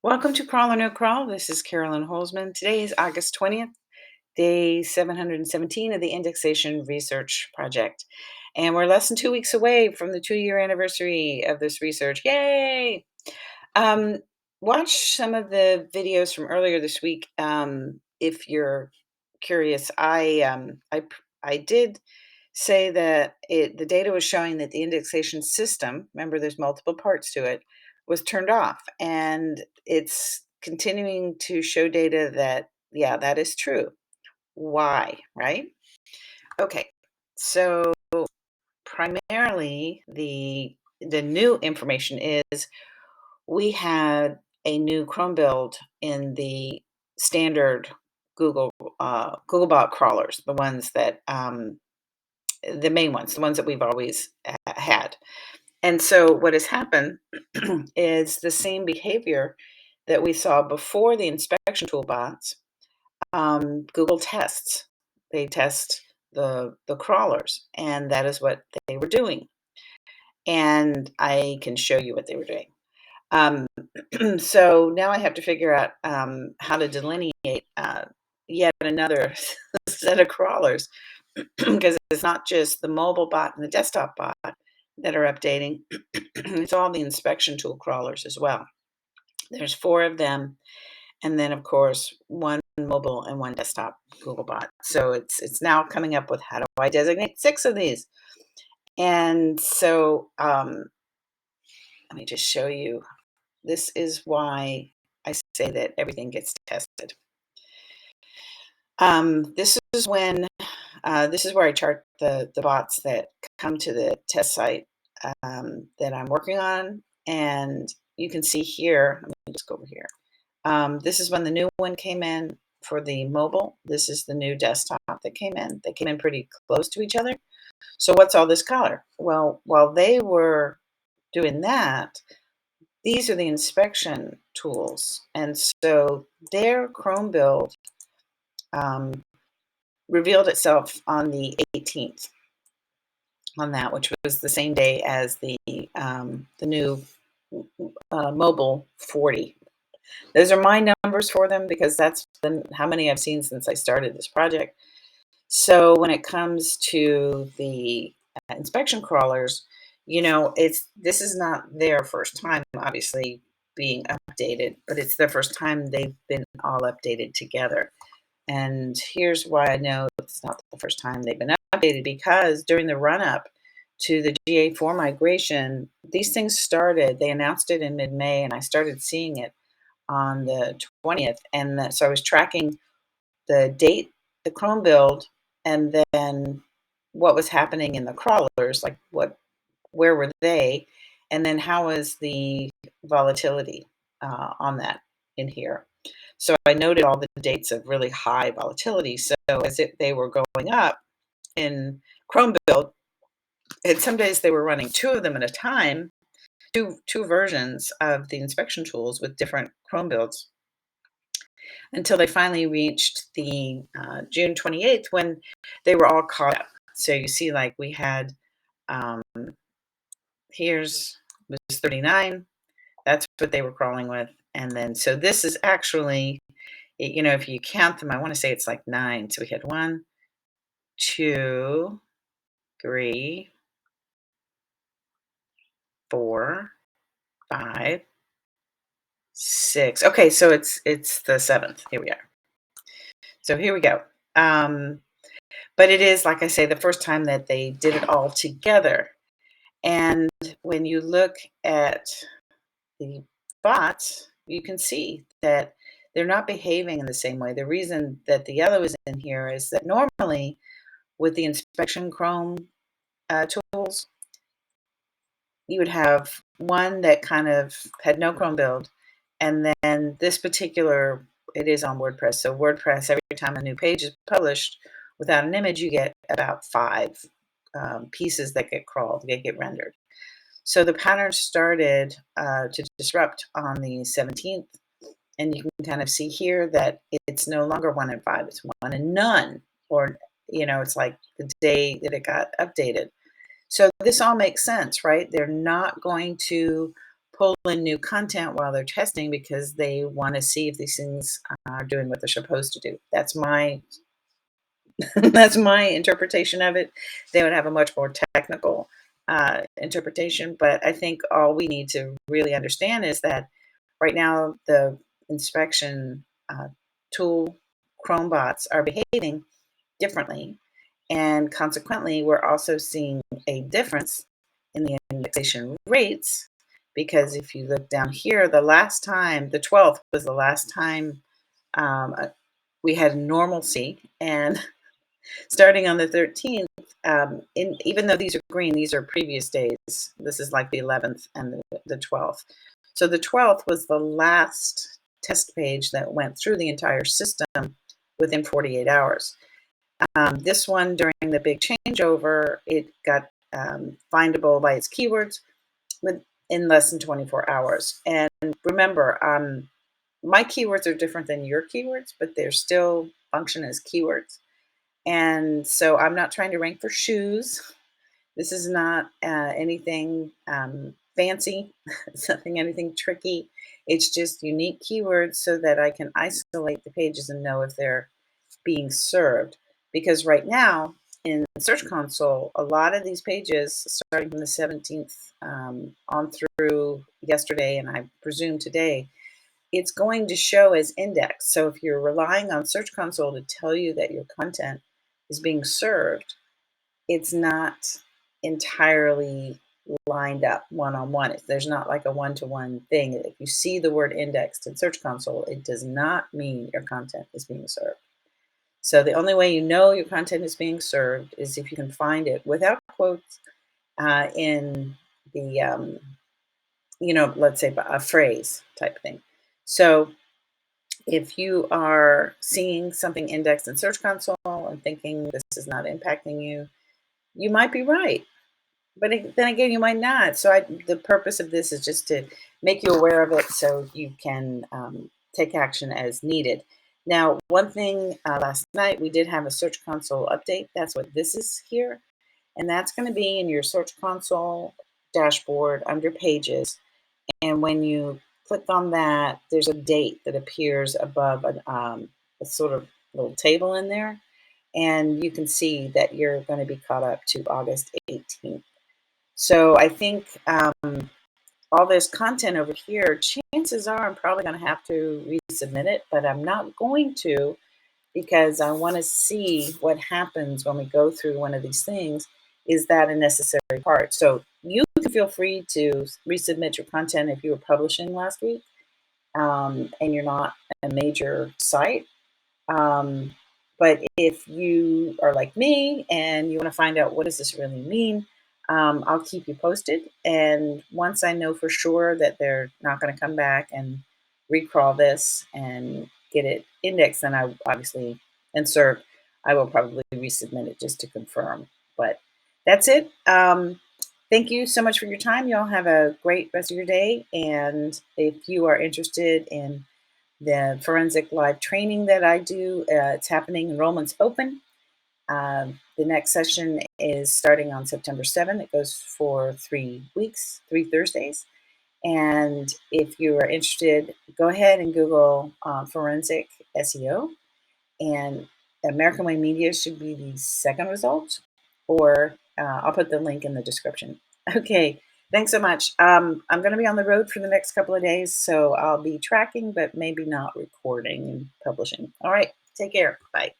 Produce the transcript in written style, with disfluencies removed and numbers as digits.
Welcome to Crawl or No Crawl. This is Carolyn Holzman. Today is August 20th, day 717 of the Indexation Research Project. And we're less than 2 weeks away from the 2-year anniversary of this research. Yay! Um, Watch some of the videos from earlier this week if you're curious. I did say that the data was showing that the indexation system, remember there's multiple parts to it, was turned off, and it's continuing to show data that yeah, that is true. Why, right? Okay. So primarily the new information is we had a new Chrome build in the standard Googlebot crawlers, the ones that the main ones, the ones that we've always had. And so what has happened is the same behavior that we saw before the inspection toolbots. Google tests. They test the crawlers, and that is what they were doing. And I can show you what they were doing. Um, so now I have to figure out how to delineate yet another set of crawlers because it's not just the mobile bot and the desktop bot that are updating. It's all the inspection tool crawlers as well. There's 4 of them, and then of course one mobile and one desktop Googlebot. So it's now coming up with how do I designate 6 of these? And so let me just show you. This is why I say that everything gets tested. This is when this is where I chart the bots that come to the test site that I'm working on, and you can see here. Let me just go over here. This is when the new one came in for the mobile. This is the new desktop that came in. They came in pretty close to each other. So what's all this color? Well, while they were doing that, these are the inspection tools, and so their Chrome build revealed itself on the 18th on that, which was the same day as the new mobile 40. Those are my numbers for them because that's how many I've seen since I started this project. So when it comes to the inspection crawlers, this is not their first time, obviously, being updated, but it's their first time they've been all updated together. And here's why I know it's not the first time they've been updated, because during the run-up to the GA4 migration, these things started. They announced it in mid-May, and I started seeing it on the 20th. And so I was tracking the date, the Chrome build, and then what was happening in the crawlers, like where were they, and then how was the volatility on that in here. So I noted all the dates of really high volatility. So as if they were going up in Chrome build, and some days they were running 2 of them at a time, two versions of the inspection tools with different Chrome builds, until they finally reached the June 28th when they were all caught up. So you see, like we had, here's was 39. That's what they were crawling with. And then, so this is actually, if you count them, I want to say it's like 9. So we had 1, 2, 3, 4, 5, 6. Okay, so it's the 7th. Here we are. So here we go. But it is, like I say, the first time that they did it all together. And when you look at the bots, you can see that they're not behaving in the same way. The reason that the yellow is in here is that normally with the inspection Chrome tools, you would have one that kind of had no Chrome build, and then this particular, it is on WordPress. So WordPress, every time a new page is published without an image, you get about 5 pieces that get crawled, get rendered. So the pattern started to disrupt on the 17th, and you can kind of see here that it's no longer 1 and 5, it's 1 and none, or it's like the day that it got updated. So this all makes sense, right? They're not going to pull in new content while they're testing because they want to see if these things are doing what they're supposed to do. That's my that's my interpretation of it. They would have a much more technical interpretation, but I think all we need to really understand is that right now the inspection tool Chrome bots are behaving differently, and consequently, we're also seeing a difference in the indexation rates because if you look down here, the last time, the 12th was the last time we had normalcy, and starting on the 13th, even though these are green, these are previous days. This is like the 11th and the 12th. So the 12th was the last test page that went through the entire system within 48 hours. This one, during the big changeover, it got findable by its keywords in less than 24 hours. And remember, my keywords are different than your keywords, but they're still function as keywords. And so I'm not trying to rank for shoes. This is not anything fancy. It's nothing, anything tricky. It's just unique keywords so that I can isolate the pages and know if they're being served. Because right now in Search Console, a lot of these pages, starting from the 17th on through yesterday, and I presume today, it's going to show as indexed. So if you're relying on Search Console to tell you that your content is being served, it's not entirely lined up one-on-one. There's not like a one-to-one thing. If you see the word indexed in Search Console, it does not mean your content is being served. So the only way you know your content is being served is if you can find it without quotes in the, let's say a phrase type thing. So if you are seeing something indexed in Search Console and thinking this is not impacting you, you might be right. But then again, you might not. So the purpose of this is just to make you aware of it so you can take action as needed. Now, one thing, last night we did have a Search Console update. That's what this is here. And that's going to be in your Search Console dashboard under Pages. And when you click on that, there's a date that appears above a sort of little table in there. And you can see that you're going to be caught up to August 18th. So I think all this content over here, chances are I'm probably going to have to resubmit it, but I'm not going to because I want to see what happens when we go through one of these things. Is that a necessary part? So you can feel free to resubmit your content if you were publishing last week and you're not a major site. But if you are like me and you want to find out what does this really mean, I'll keep you posted. And once I know for sure that they're not going to come back and recrawl this and get it indexed, then I obviously insert, I will probably resubmit it just to confirm. But that's it. Thank you so much for your time. Y'all have a great rest of your day. And if you are interested in the forensic live training that I do, it's happening, enrollment's open. The next session is starting on September 7th. It goes for 3 weeks, 3 Thursdays. And if you are interested, go ahead and Google forensic SEO, and American Way Media should be the second result, or I'll put the link in the description. Okay, thanks so much. I'm going to be on the road for the next couple of days, so I'll be tracking, but maybe not recording and publishing. All right, take care. Bye.